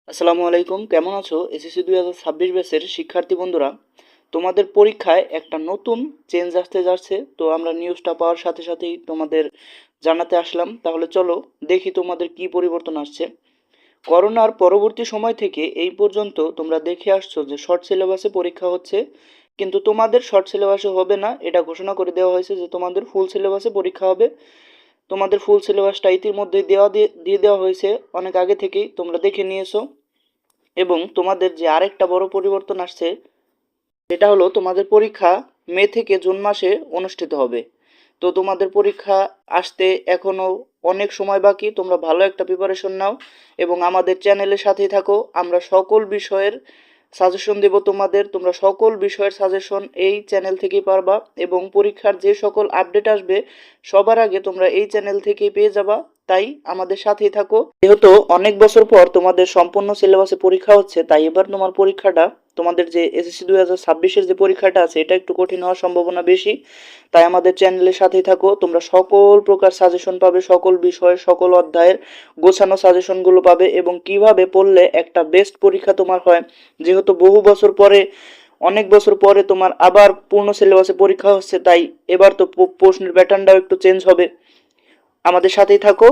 আসসালামু আলাইকুম, কেমন আছো? এসএসসি 2026 ব্যাচের শিক্ষার্থী বন্ধুরা, তোমাদের পরীক্ষায় একটা নতুন চেঞ্জ আসতে যাচ্ছে। তো আমরা নিউজটা পাওয়ার সাথে সাথেই তোমাদের জানাতে আসলাম। তাহলে চলো দেখি তোমাদের কি পরিবর্তন আসছে। করোনার পরবর্তী সময় থেকে এই পর্যন্ত তোমরা দেখে আসছো যে শর্ট সিলেবাসে পরীক্ষা হচ্ছে, কিন্তু তোমাদের শর্ট সিলেবাসে হবে না, এটা ঘোষণা করে দেওয়া হয়েছে যে তোমাদের ফুল সিলেবাসে পরীক্ষা হবে। তোমাদের ফুল সিলেবাসটা ইতিমধ্যে দিয়ে দেওয়া হয়েছে, অনেক আগে থেকেই তোমরা দেখে নিয়েছো। এবং তোমাদের যে আরেকটা বড় পরিবর্তন আসছে, সেটা হলো তোমাদের পরীক্ষা মে থেকে জুন মাসে অনুষ্ঠিত হবে। তো তোমাদের পরীক্ষা আসতে এখনো অনেক সময় বাকি, তোমরা ভালো একটা প্রিপারেশন নাও এবং আমাদের চ্যানেলের সাথেই থাকো। আমরা সকল বিষয়ের সাজেশন দেব তোমাদের, তোমরা সকল বিষয়ের সাজেশন এই চ্যানেল থেকেই পারবা এবং পরীক্ষার যে সকল আপডেট আসবে সবার আগে তোমরা এই চ্যানেল থেকেই পেয়ে যাবা। তাই আমাদের সাথেই থাকো। যেহেতু অনেক বছর পর তোমাদের সম্পূর্ণ সিলেবাসে পরীক্ষা হচ্ছে, তাই এবার তোমার পরীক্ষাটা, তোমাদের যে এসএসসি 2026-এর যে পরীক্ষাটা আছে, এটা একটু কঠিন হওয়ার সম্ভাবনা বেশি। তাই আমাদের চ্যানেলের সাথেই থাকো, তোমরা সকল প্রকার সাজেশন পাবে, সকল বিষয়ের সকল অধ্যায়ের গোছানো সাজেশনগুলো পাবে এবং কিভাবে পড়লে একটা বেস্ট পরীক্ষা তোমার হয়। যেহেতু বহু বছর পরে, অনেক বছর পরে তোমার আবার পূর্ণ সিলেবাসে পরীক্ষা হচ্ছে, তাই এবার তো প্রশ্নের প্যাটার্নটাও একটু চেঞ্জ হবে। আমাদের সাথেই থাকো।